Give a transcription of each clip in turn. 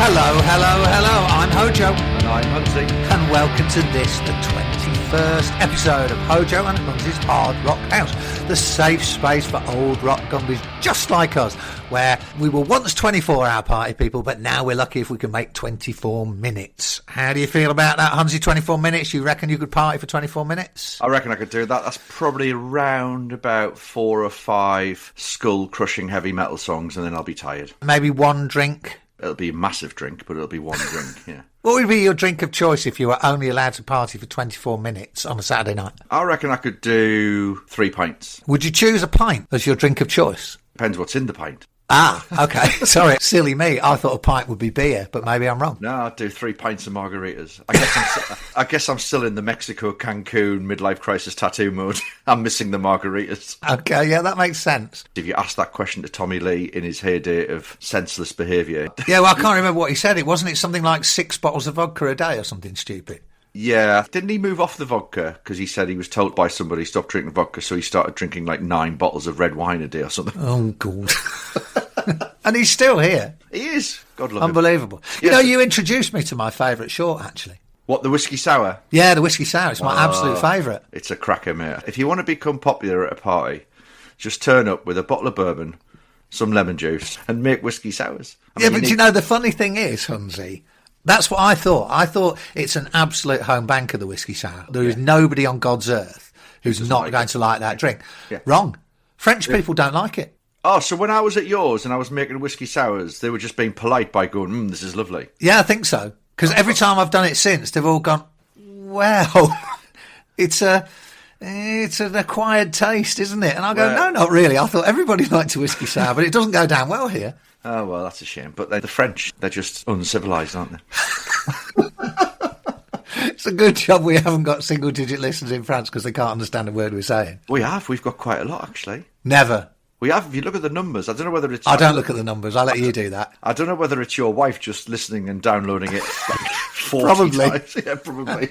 Hello. I'm HoJo. And I'm Hunnsy. And welcome to this, the 21st episode of HoJo and Hunnsy's Hard Rock House, the safe space for old rock gumbies just like us, where we were once 24-hour party people, but now we're lucky if we can make 24 minutes. How do you feel about that, Hunnsy? 24 minutes? You reckon you could party for 24 minutes? I reckon I could do that. That's probably around about 4 or 5 skull-crushing heavy metal songs, and then I'll be tired. Maybe one drink? It'll be a massive drink, but it'll be one drink, yeah. What would be your drink of choice if you were only allowed to party for 24 minutes on a Saturday night? I reckon I could do 3 pints. Would you choose a pint as your drink of choice? Depends what's in the pint. Ah, okay. Sorry, silly me. I thought a pint would be beer, but maybe I'm wrong. No, I'd do 3 pints of margaritas. I guess I'm still in the Mexico Cancun midlife crisis tattoo mode. I'm missing the margaritas. Okay, yeah, that makes sense. If you asked that question to Tommy Lee in his heyday of senseless behaviour... Yeah, well, I can't remember what he said. Wasn't it something like 6 bottles of vodka a day or something stupid? Yeah. Didn't he move off the vodka? Because he said he was told by somebody stop drinking vodka, so he started drinking like 9 bottles of red wine a day or something. Oh, God. And he's still here. He is. God love him. Unbelievable. Yes. You know, you introduced me to my favourite short, actually. What, the whiskey sour? Yeah, the whiskey sour. It's my absolute favourite. It's a cracker, mate. If you want to become popular at a party, just turn up with a bottle of bourbon, some lemon juice, and make whiskey sours. You know, the funny thing is, Hunnsy, that's what I thought. I thought it's an absolute home banker, the whiskey sour. There is nobody on God's earth who's not going to like that drink. Yeah. Wrong. French people don't like it. Oh, so when I was at yours and I was making whiskey sours, they were just being polite by going, this is lovely. Yeah, I think so. Because every time I've done it since, they've all gone, well, it's an acquired taste, isn't it? And I go, no, not really. I thought everybody liked a whiskey sour, but it doesn't go down well here. Oh, well, that's a shame. But the French, they're just uncivilised, aren't they? It's a good job we haven't got single-digit listeners in France because they can't understand a word we're saying. We have. We've got quite a lot, actually. Never. We have. If you look at the numbers, I don't know whether it's... I don't look at the numbers. I'll let you do that. I don't know whether it's your wife just listening and downloading it like 40 Probably. times. Yeah, probably.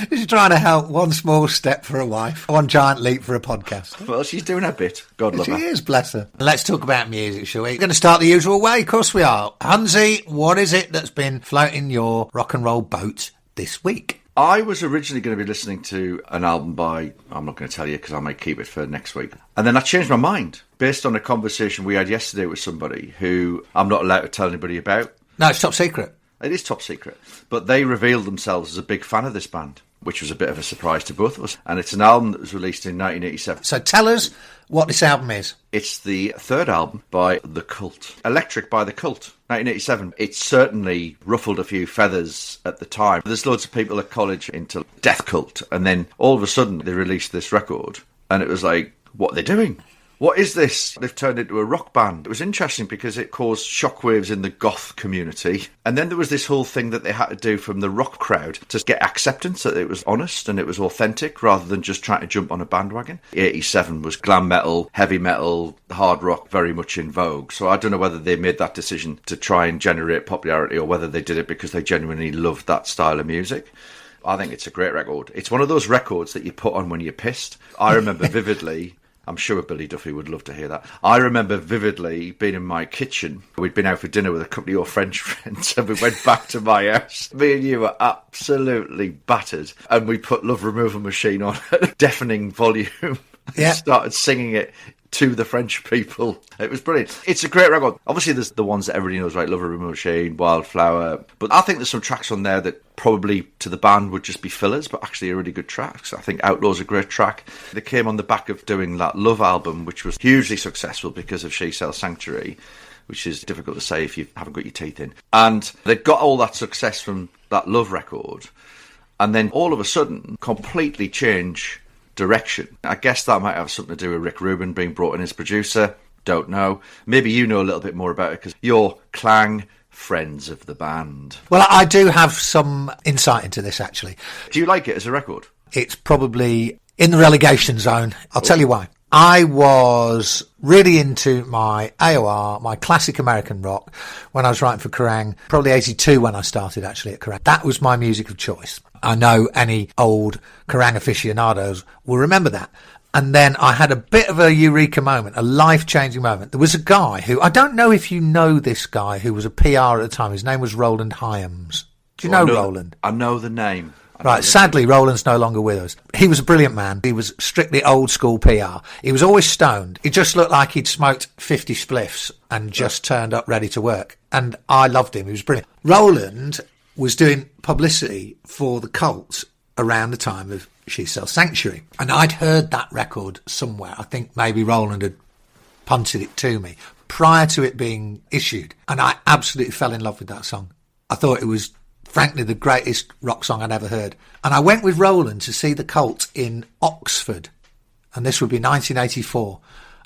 She's trying to help. One small step for a wife, one giant leap for a podcast. Well, she's doing her bit. God love her. She is, bless her. Let's talk about music, shall we? We're going to start the usual way. Of course we are. Hunnsy, what is it that's been floating your rock and roll boat this week? I was originally going to be listening to an album by, I'm not going to tell you because I might keep it for next week. And then I changed my mind based on a conversation we had yesterday with somebody who I'm not allowed to tell anybody about. No, it's top secret. It is top secret. But they revealed themselves as a big fan of this band, which was a bit of a surprise to both of us. And it's an album that was released in 1987. So tell us what this album is. It's the third album by The Cult. Electric by The Cult, 1987. It certainly ruffled a few feathers at the time. There's loads of people at college into death cult, and then all of a sudden they released this record, and it was like, what are they doing? What is this? They've turned into a rock band. It was interesting because it caused shockwaves in the goth community. And then there was this whole thing that they had to do from the rock crowd to get acceptance that it was honest and it was authentic rather than just trying to jump on a bandwagon. 87 was glam metal, heavy metal, hard rock very much in vogue. So I don't know whether they made that decision to try and generate popularity or whether they did it because they genuinely loved that style of music. I think it's a great record. It's one of those records that you put on when you're pissed. I remember vividly... I'm sure Billy Duffy would love to hear that. I remember vividly being in my kitchen. We'd been out for dinner with a couple of your French friends and we went back to my house. Me and you were absolutely battered. And we put Love Removal Machine on at a deafening volume and started singing it to the French people. It was brilliant. It's a great record. Obviously, there's the ones that everybody knows, right? Love Removal Machine, Wildflower. But I think there's some tracks on there that probably to the band would just be fillers, but actually are really good tracks. I think Outlaw's a great track. They came on the back of doing that Love album, which was hugely successful because of She Sells Sanctuary, which is difficult to say if you haven't got your teeth in. And they got all that success from that Love record, and then all of a sudden completely change direction. I guess that might have something to do with Rick Rubin being brought in as producer. Don't know. Maybe you know a little bit more about it because you're Clang friends of the band. Well, I do have some insight into this, actually. Do you like it as a record? It's probably in the relegation zone. I'll tell you why. I was really into my AOR, my classic American rock, when I was writing for Kerrang, probably 82 when I started actually at Kerrang. That was my music of choice. I know any old Kerrang aficionados will remember that. And then I had a bit of a eureka moment, a life-changing moment. There was a guy who, I don't know if you know this guy, who was a PR at the time. His name was Roland Hyams. Do you know Roland? I know the name. Right, sadly, Roland's no longer with us. He was a brilliant man. He was strictly old school PR. He was always stoned. He just looked like he'd smoked 50 spliffs and just turned up ready to work. And I loved him. He was brilliant. Roland was doing publicity for the Cult around the time of She Sells Sanctuary. And I'd heard that record somewhere. I think maybe Roland had punted it to me prior to it being issued. And I absolutely fell in love with that song. I thought it was frankly the greatest rock song I'd ever heard. And I went with Roland to see the Cult in Oxford, and this would be 1984,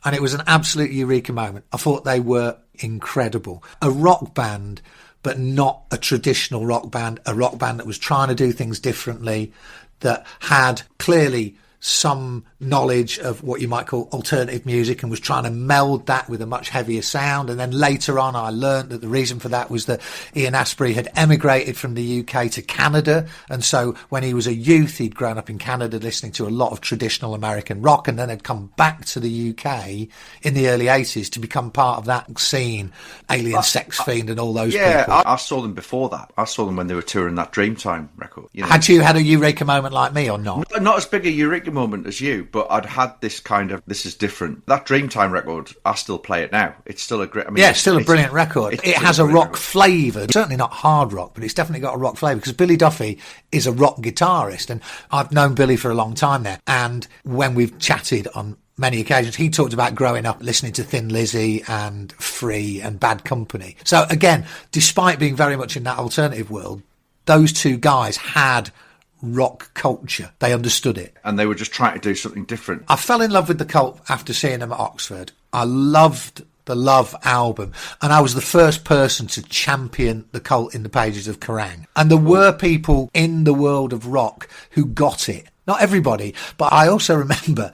and it was an absolute eureka moment. I thought they were incredible. A rock band, but not a traditional rock band, a rock band that was trying to do things differently, that had clearly some knowledge of what you might call alternative music and was trying to meld that with a much heavier sound. And then later on I learned that the reason for that was that Ian Astbury had emigrated from the UK to Canada, and so when he was a youth he'd grown up in Canada listening to a lot of traditional American rock, and then had come back to the UK in the early 80s to become part of that scene, Alien Sex Fiend and all those people. I saw them before that. I saw them when they were touring that Dreamtime record. You know? Had you had a eureka moment like me or not? Not as big a eureka moment as you, but I'd had this kind of, this is different. That Dreamtime record, I still play it now. It's still a great... it's still a brilliant record. It has a rock flavour. Certainly not hard rock, but it's definitely got a rock flavour, because Billy Duffy is a rock guitarist, and I've known Billy for a long time now. And when we've chatted on many occasions, he talked about growing up listening to Thin Lizzy and Free and Bad Company. So again, despite being very much in that alternative world, those two guys had rock culture. They understood it. And they were just trying to do something different. I fell in love with the Cult after seeing them at Oxford. I loved the Love album, and I was the first person to champion the Cult in the pages of Kerrang. And there were people in the world of rock who got it. Not everybody, but I also remember...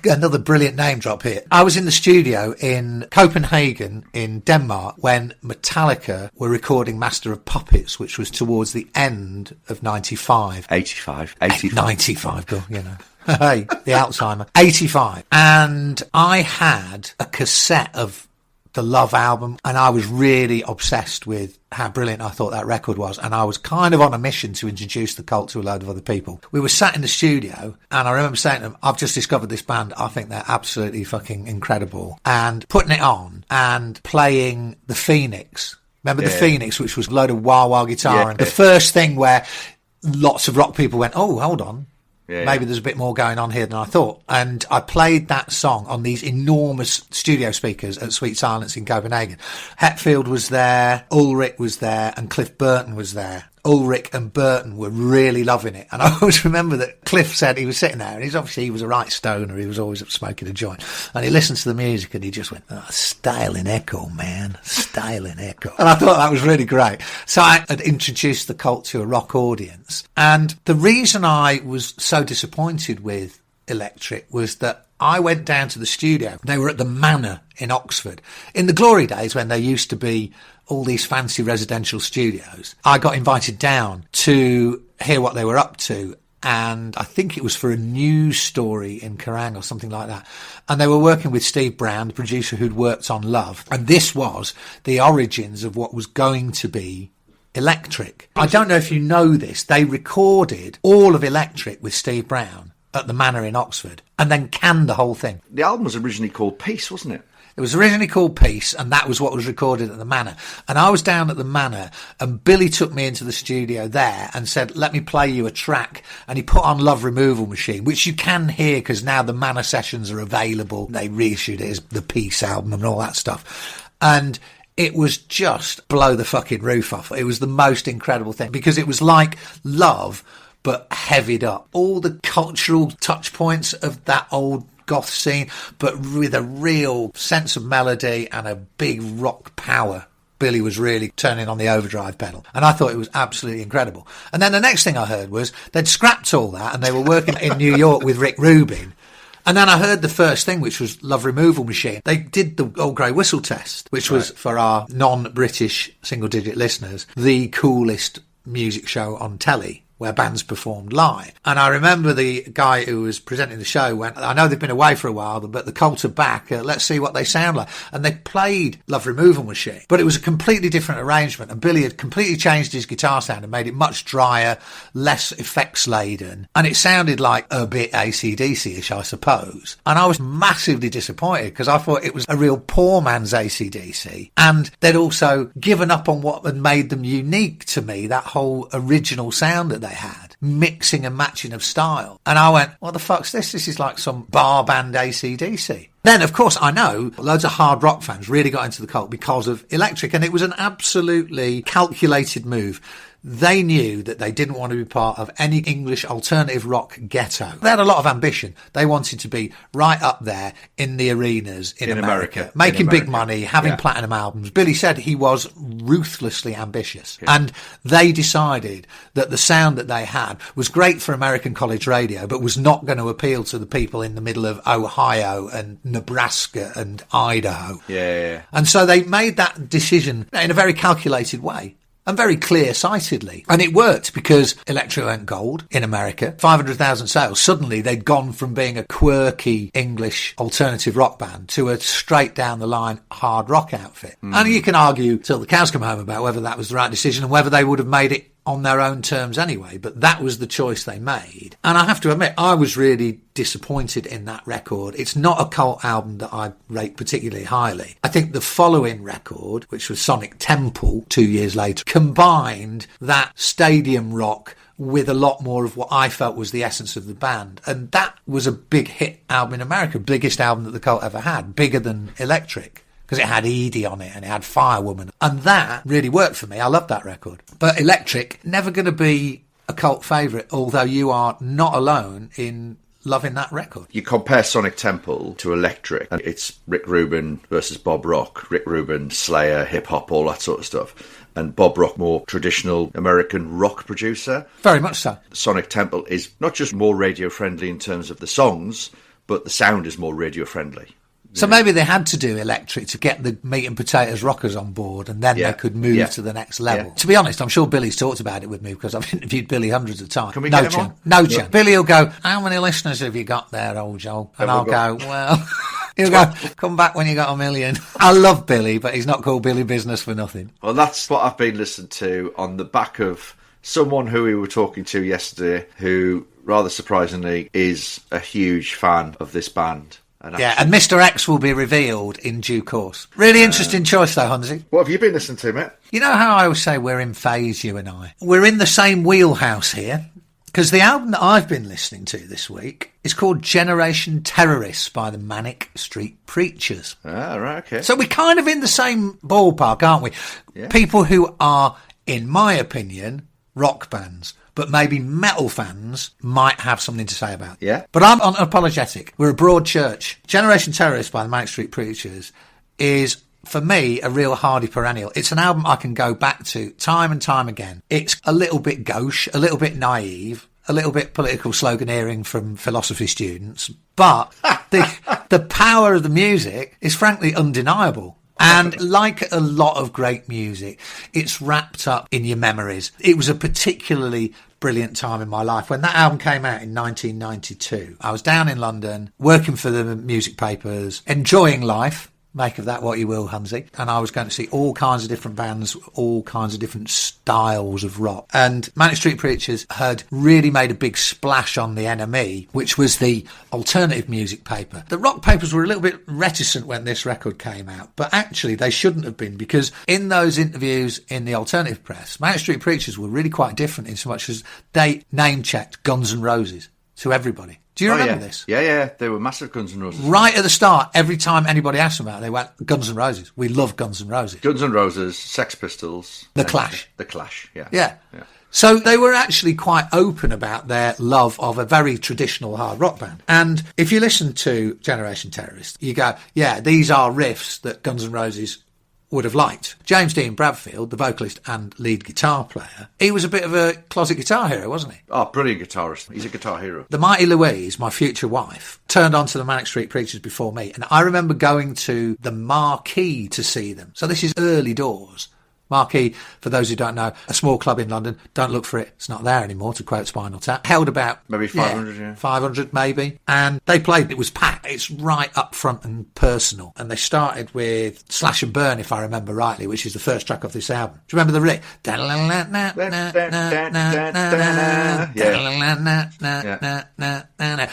Another brilliant name drop here. I was in the studio in Copenhagen in Denmark when Metallica were recording Master of Puppets, which was towards the end of 95. 85. 95, go, you know. Hey, the Alzheimer. 85. And I had a cassette of the Love album, and I was really obsessed with how brilliant I thought that record was, and I was kind of on a mission to introduce the Cult to a load of other people. We were sat in the studio, and I remember saying to them, I've just discovered this band, I think they're absolutely fucking incredible, and putting it on and playing the Phoenix. Remember the Phoenix, which was a load of wah-wah guitar, and the first thing where lots of rock people went, oh, hold on, maybe there's a bit more going on here than I thought. And I played that song on these enormous studio speakers at Sweet Silence in Copenhagen. Hetfield was there, Ulrich was there, and Cliff Burton was there. Ulrich and Burton were really loving it. And I always remember that Cliff said he was sitting there, and he was a right stoner. He was always up smoking a joint. And he listened to the music and he just went, oh, styling echo, man. Styling echo. And I thought that was really great. So I had introduced the Cult to a rock audience. And the reason I was so disappointed with Electric was that I went down to the studio. They were at the Manor in Oxford. In the glory days when there used to be all these fancy residential studios, I got invited down to hear what they were up to, and I think it was for a news story in Kerrang or something like that. And they were working with Steve Brown, the producer who'd worked on Love, and this was the origins of what was going to be Electric. I don't know if you know this, they recorded all of Electric with Steve Brown at the Manor in Oxford and then canned the whole thing. The album was originally called Peace, wasn't it? It was originally called Peace, and that was what was recorded at the Manor. And I was down at the Manor, and Billy took me into the studio there and said, let me play you a track. And he put on Love Removal Machine, which you can hear because now the Manor sessions are available. They reissued it as the Peace album and all that stuff. And it was just blow the fucking roof off. It was the most incredible thing because it was like Love, but heavied up. All the cultural touch points of that old goth scene, but with a real sense of melody and a big rock power. Billy was really turning on the overdrive pedal, and I thought it was absolutely incredible. And then the next thing I heard was they'd scrapped all that and they were working in New York with Rick Rubin. And then I heard the first thing, which was Love Removal Machine. They did the Old Grey Whistle test, which was, for our non-British single-digit listeners, the coolest music show on telly where bands performed live. And I remember the guy who was presenting the show went, I know they've been away for a while, but the Cult are back. Let's see what they sound like. And they played Love Removal Machine, but it was a completely different arrangement. And Billy had completely changed his guitar sound and made it much drier, less effects laden. And it sounded like a bit AC/DC-ish, I suppose. And I was massively disappointed because I thought it was a real poor man's AC/DC. And they'd also given up on what had made them unique to me, that whole original sound that they had, mixing and matching of style. And I went, what the fuck's this? This is like some bar band AC/DC. Then, of course, I know loads of hard rock fans really got into the Cult because of Electric, and it was an absolutely calculated move. They knew that they didn't want to be part of any English alternative rock ghetto. They had a lot of ambition. They wanted to be right up there in the arenas in America, making big money, having platinum albums. Billy said he was ruthlessly ambitious. Yeah. And they decided that the sound that they had was great for American college radio, but was not going to appeal to the people in the middle of Ohio and Nebraska and Idaho. Yeah. And so they made that decision in a very calculated way. And very clear-sightedly. And it worked because Electric went gold in America. 500,000 sales. Suddenly they'd gone from being a quirky English alternative rock band to a straight-down-the-line hard rock outfit. And you can argue till the cows come home about whether that was the right decision and whether they would have made it on their own terms anyway, but that was the choice they made. And I have to admit, I was really disappointed in that record. It's not a Cult album that I rate particularly highly. I think the following record, which was Sonic Temple 2 years later, combined that stadium rock with a lot more of what I felt was the essence of the band. And that was a big hit album in America, biggest album that the Cult ever had, bigger than Electric. Because it had Edie on it and it had Firewoman. And that really worked for me. I loved that record. But Electric, never going to be a Cult favourite, although you are not alone in loving that record. You compare Sonic Temple to Electric, and it's Rick Rubin versus Bob Rock. Rick Rubin, Slayer, hip-hop, all that sort of stuff. And Bob Rock, more traditional American rock producer. Very much so. Sonic Temple is not just more radio-friendly in terms of the songs, but the sound is more radio-friendly. So maybe they had to do Electric to get the meat and potatoes rockers on board, and then they could move to the next level. To be honest, I'm sure Billy's talked about it with me because I've interviewed Billy hundreds of times. Can we get him on? No chance. Billy will go, how many listeners have you got there, HoJo? And I'll go, well... He'll go, come back when you got 1 million. I love Billy, but he's not called Billy Business for nothing. Well, that's what I've been listening to on the back of someone who we were talking to yesterday who, rather surprisingly, is a huge fan of this band. And Mr. X will be revealed in due course. Really interesting choice, though, Hunnsy. What have you been listening to, mate? You know how I always say we're in phase, you and I? We're in the same wheelhouse here, because the album that I've been listening to this week is called Generation Terrorists by the Manic Street Preachers. Ah, right, okay. So we're kind of in the same ballpark, aren't we? Yeah. People who are, in my opinion, rock bands. But maybe metal fans might have something to say about. Yeah. But I'm unapologetic. We're a broad church. Generation Terrorists by the Manic Street Preachers is, for me, a real hardy perennial. It's an album I can go back to time and time again. It's a little bit gauche, a little bit naive, a little bit political sloganeering from philosophy students. But the power of the music is frankly undeniable. And like a lot of great music, it's wrapped up in your memories. It was a particularly brilliant time in my life. When that album came out in 1992, I was down in London, working for the music papers, enjoying life. Make of that what you will, Hunnsy. And I was going to see all kinds of different bands, all kinds of different styles of rock. And Manic Street Preachers had really made a big splash on the NME, which was the alternative music paper. The rock papers were a little bit reticent when this record came out, but actually they shouldn't have been, because in those interviews in the alternative press, Manic Street Preachers were really quite different in so much as they name-checked Guns N' Roses to everybody. Do you remember this? Yeah. They were massive Guns N' Roses. Right at the start, every time anybody asked them about it, they went, Guns N' Roses. We love Guns N' Roses. Guns N' Roses, Sex Pistols. The Clash. The Clash, yeah. Yeah. So they were actually quite open about their love of a very traditional hard rock band. And if you listen to Generation Terrorists, you go, yeah, these are riffs that Guns N' Roses would have liked. James Dean Bradfield, the vocalist and lead guitar player, he was a bit of a closet guitar hero, wasn't he? Oh, brilliant guitarist. He's a guitar hero. The Mighty Louise, my future wife, turned on to the Manic Street Preachers before me, and I remember going to the Marquee to see them. So this is early doors. Marquee, for those who don't know, a small club in London. Don't look for it. It's not there anymore, to quote Spinal Tap. Held about... Maybe 500, yeah. 500 maybe. And they played, it was packed. It's right up front and personal. And they started with Slash and Burn, if I remember rightly, which is the first track of this album. Do you remember the riff?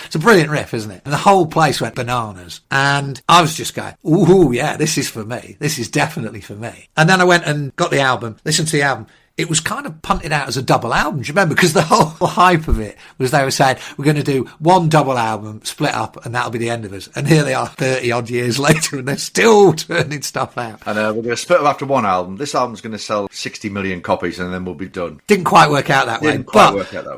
It's a brilliant riff, isn't it? And the whole place went bananas. And I was just going, ooh, yeah, this is for me. This is definitely for me. And then I went and got the album, listened to the album. It was kind of punted out as a double album, do you remember? Because the whole hype of it was they were saying, we're going to do one double album, split up, and that'll be the end of us. And here they are 30-odd years later, and they're still turning stuff out. And we're going to split up after one album. This album's going to sell 60 million copies, and then we'll be done. Didn't quite work out that way.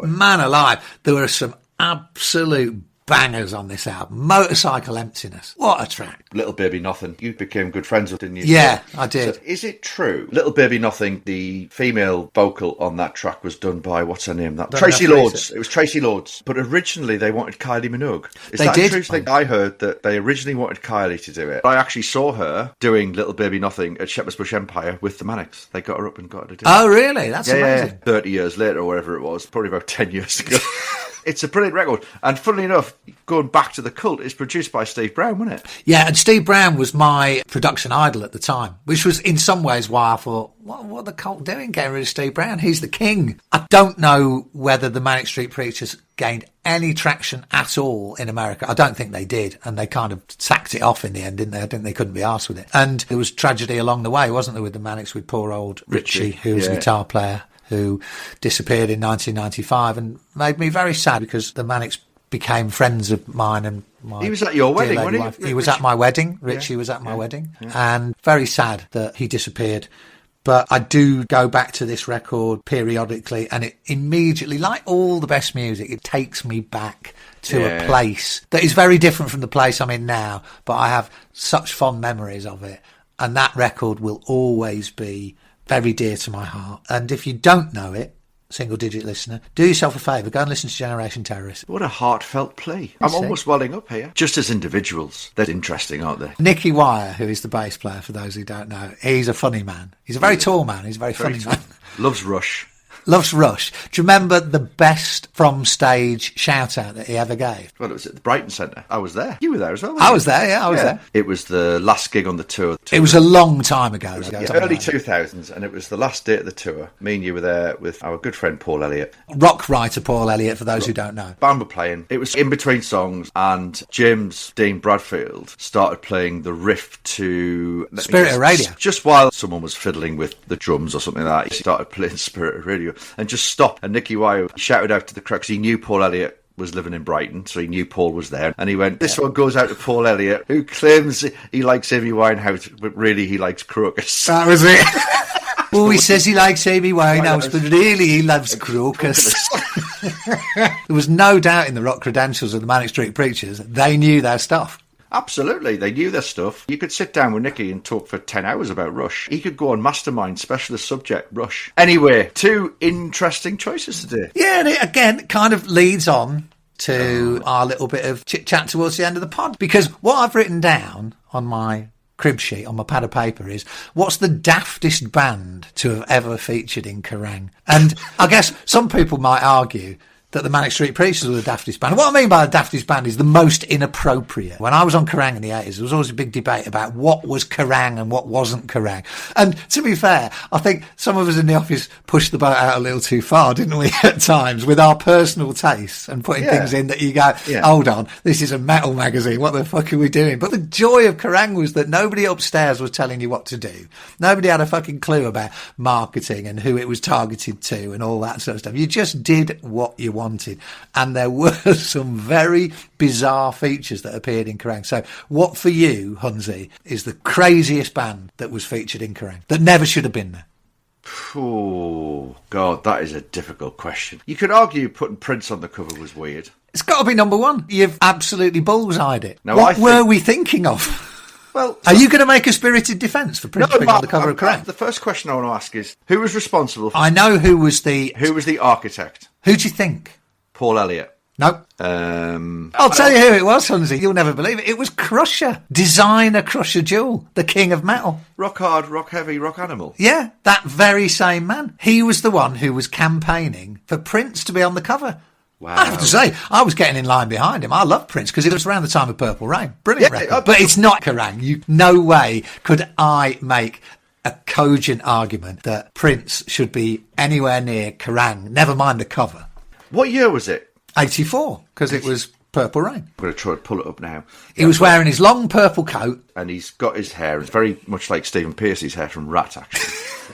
Man alive, there were some absolute bangers on this album. Motorcycle Emptiness. What a track. Little Baby Nothing. You became good friends with, didn't you? Yeah, I did. So is it true? Little Baby Nothing, the female vocal on that track was done by, what's her name? Tracy Lords. It was Tracy Lords. But originally they wanted Kylie Minogue. Is they that did? True thing? I heard that they originally wanted Kylie to do it. I actually saw her doing Little Baby Nothing at Shepherd's Bush Empire with the Manics. They got her up and got her to do it. Oh, really? That's amazing. Yeah. 30 years later or whatever it was. Probably about 10 years ago. It's a brilliant record. And funnily enough, going back to the Cult, it's produced by Steve Brown, wasn't it? Yeah, and Steve Brown was my production idol at the time, which was in some ways why I thought, what are the Cult doing getting rid of Steve Brown? He's the king. I don't know whether the Manic Street Preachers gained any traction at all in America. I don't think they did, and they kind of sacked it off in the end, didn't they? I think they couldn't be arsed with it. And there was tragedy along the way, wasn't there, with the Manics, with poor old Richie, who was a guitar player, who disappeared in 1995 and made me very sad because the Manics became friends of mine and my He was at your wedding, wasn't he? He was at my wedding. Richie was at my wedding. And very sad that he disappeared. But I do go back to this record periodically, and it immediately, like all the best music, it takes me back to a place that is very different from the place I'm in now, but I have such fond memories of it. And that record will always be very dear to my heart. And if you don't know it, single digit listener, do yourself a favour, go and listen to Generation Terrorist. What a heartfelt play. I'm almost welling up here. Just as individuals, they're interesting, aren't they? Nicky Wire, who is the bass player, for those who don't know, he's a funny man. He's a very tall man. He's a very funny man. Loves Rush. Loves Rush. Do you remember the best from stage shout out that he ever gave? Well, it was at the Brighton Centre. I was there. You were there as well. I was there, yeah, I was there. It was the last gig on the tour. It was a long time ago. Early 2000s, and it was the last day of the tour. Me and you were there with our good friend Paul Elliott. Rock writer Paul Elliott, for those who don't know. Band were playing. It was in between songs, and James Dean Bradfield started playing the riff to Spirit of Radio. Just while someone was fiddling with the drums or something like that, he started playing Spirit of Radio and just stopped. And Nicky Wire shouted out to the crowd because he knew Paul Elliott was living in Brighton, so he knew Paul was there. And he went, this one goes out to Paul Elliott, who claims he likes Amy Winehouse, but really he likes Crocus. That was it. Oh, he says he likes Amy Winehouse, but really he loves Crocus. There was no doubt in the rock credentials of the Manic Street Preachers. They knew their stuff. Absolutely, they knew their stuff. You could sit down with Nicky and talk for 10 hours about Rush. He could go on Mastermind, specialist subject, Rush. Anyway, two interesting choices today. Yeah, and it, again, kind of leads on to our little bit of chit-chat towards the end of the pod. Because what I've written down on my crib sheet, on my pad of paper, is what's the daftest band to have ever featured in Kerrang? And I guess some people might argue that the Manic Street Preachers were the daftest band. What I mean by the daftest band is the most inappropriate. When I was on Kerrang in the 80s, there was always a big debate about what was Kerrang and what wasn't Kerrang. And to be fair, I think some of us in the office pushed the boat out a little too far, didn't we, at times, with our personal tastes and putting things in that you go, hold on, this is a metal magazine, what the fuck are we doing? But the joy of Kerrang was that nobody upstairs was telling you what to do. Nobody had a fucking clue about marketing and who it was targeted to and all that sort of stuff. You just did what you wanted. And there were some very bizarre features that appeared in Kerrang. So what for you, Hunnsy, is the craziest band that was featured in Kerrang that never should have been there? Oh, God, that is a difficult question. You could argue putting Prince on the cover was weird. It's got to be number one. You've absolutely bullseyed it. Now, what were we thinking of? Well, are you going to make a spirited defence for Prince being on the cover of Kerrang? The first question I want to ask is, who was responsible for... I know who was the... Who was the architect? Who do you think? Paul Elliott. No. I'll tell you who it was, Hunnsy. You'll never believe it. It was Crusher. Designer Crusher Jewel, the king of metal. Rock hard, rock heavy, rock animal. Yeah, that very same man. He was the one who was campaigning for Prince to be on the cover. Wow. I have to say, I was getting in line behind him. I love Prince because it was around the time of Purple Rain. Brilliant record. But it's not Kerrang. No way could I make a cogent argument that Prince should be anywhere near Kerrang, never mind the cover. What year was it? 84, because it was Purple Rain. I'm going to try to pull it up now. He was wearing his long purple coat. And he's got his hair. It's very much like Stephen Pearce's hair from Rat, actually.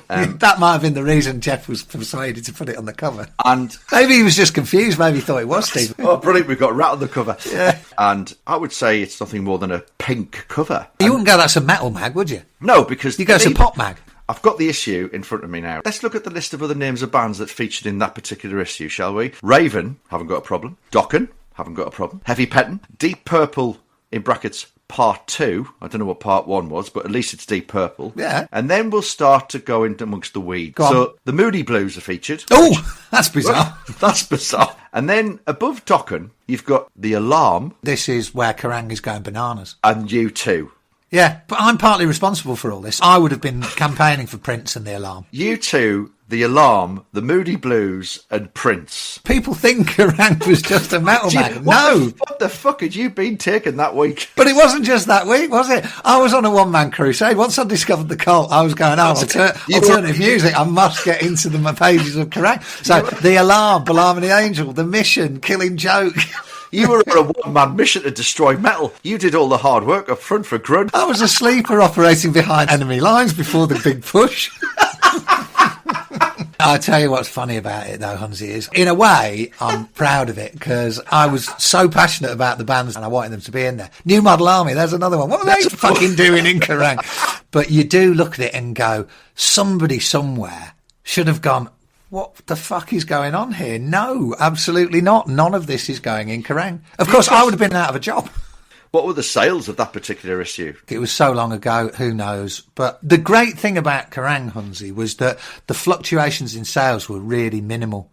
That might have been the reason Jeff was persuaded to put it on the cover. And maybe he was just confused. Maybe he thought it was Stephen. Oh, brilliant. We've got Rat on the cover. Yeah. And I would say it's nothing more than a pink cover. You wouldn't go, that's a metal mag, would you? No, because... You go, it's a pop mag. I've got the issue in front of me now. Let's look at the list of other names of bands that featured in that particular issue, shall we? Raven, haven't got a problem. Dokken, haven't got a problem. Heavy Petting, Deep Purple, in brackets, Part 2. I don't know what Part 1 was, but at least it's Deep Purple. Yeah. And then we'll start to go into amongst the weeds. So the Moody Blues are featured. Oh, that's bizarre. That's bizarre. And then above Dokken, you've got The Alarm. This is where Kerrang is going bananas. And U2. Yeah, but I'm partly responsible for all this. I would have been campaigning for Prince and The Alarm. U2, The Alarm, The Moody Blues, and Prince. People think Kerrang was just a metal mag. No. What the fuck had you been taking that week? But it wasn't just that week, was it? I was on a one-man crusade. Once I discovered the cult, I was going, alternative music. I must get into the pages of Kerrang. So, The Alarm, Balaam and the Angel, The Mission, Killing Joke... You were on a one-man mission to destroy metal. You did all the hard work up front for Grunt. I was a sleeper operating behind enemy lines before the big push. I'll tell you what's funny about it, though, Hunnsy, is in a way, I'm proud of it because I was so passionate about the bands and I wanted them to be in there. New Model Army, there's another one. What are they fucking doing in Kerrang? But you do look at it and go, somebody somewhere should have gone, what the fuck is going on here? No, absolutely not. None of this is going in Kerrang. Of course, I would have been out of a job. What were the sales of that particular issue? It was so long ago, who knows? But the great thing about Kerrang, Hunnsy, was that the fluctuations in sales were really minimal.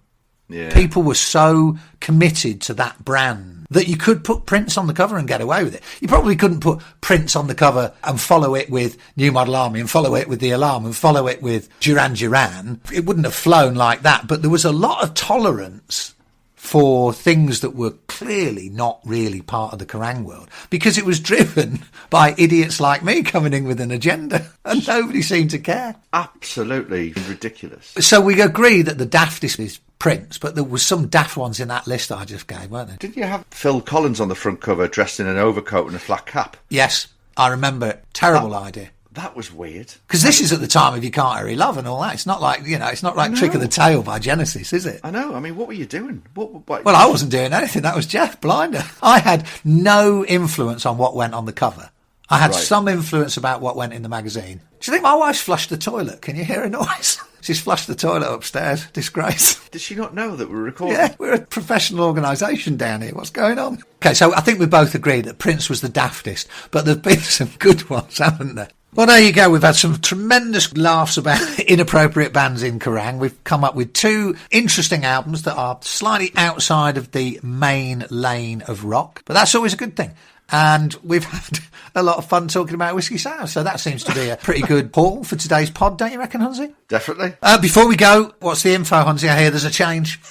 Yeah. People were so committed to that brand that you could put Prince on the cover and get away with it. You probably couldn't put Prince on the cover and follow it with New Model Army and follow it with The Alarm and follow it with Duran Duran. It wouldn't have flown like that, but there was a lot of tolerance for things that were clearly not really part of the Kerrang world because it was driven by idiots like me coming in with an agenda and nobody seemed to care. Absolutely ridiculous. So we agree that the daftest is Prince, but there was some daft ones in that list that I just gave, weren't there? Didn't you have Phil Collins on the front cover dressed in an overcoat and a flat cap? Yes, I remember. Terrible idea. That was weird. Because this is at the time of You Can't Hurry Love and all that. It's not like, it's not like Trick of the Tail by Genesis, is it? I know. I mean, what were you doing? What? Well, I wasn't doing anything. That was Jeff Blinder. I had no influence on what went on the cover. I had some influence about what went in the magazine. Do you think my wife's flushed the toilet? Can you hear a noise? She's flushed the toilet upstairs. Disgrace. Did she not know that we were recording? Yeah, we're a professional organisation down here. What's going on? Okay, so I think we both agreed that Prince was the daftest, but there's been some good ones, haven't there? Well, there you go. We've had some tremendous laughs about inappropriate bands in Kerrang. We've come up with two interesting albums that are slightly outside of the main lane of rock, but that's always a good thing. And we've had a lot of fun talking about Whiskey Sour, so that seems to be a pretty good haul for today's pod, don't you reckon, Hunnsy? Definitely. Before we go, what's the info, Hunnsy? I hear there's a change.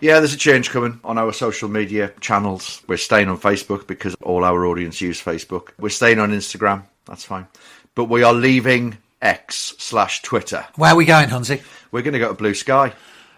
Yeah, there's a change coming on our social media channels. We're staying on Facebook because all our audience use Facebook. We're staying on Instagram. That's fine. But we are leaving X/Twitter. Where are we going, Hunnsy? We're going to go to Blue Sky.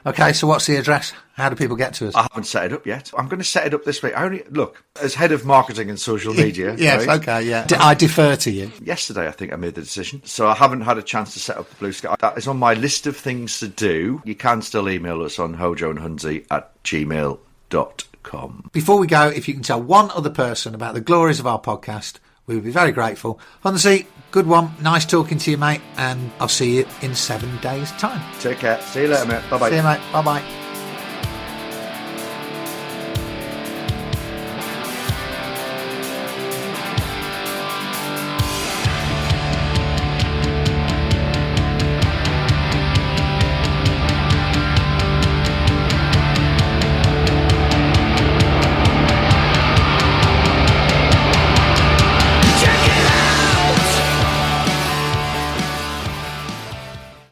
Okay, so what's the address? How do people get to us? I haven't set it up yet. I'm going to set it up this week. Look, as head of marketing and social media. Yes, right? okay, yeah. I defer to you. Yesterday, I think I made the decision. So I haven't had a chance to set up the Blue Sky. That is on my list of things to do. You can still email us on hojoandhunnsy@gmail.com. Before we go, if you can tell one other person about the glories of our podcast, we would be very grateful. Hunnsy, good one. Nice talking to you, mate. And I'll see you in 7 days' time. Take care. See you later, mate. Bye-bye. See you, mate. Bye-bye.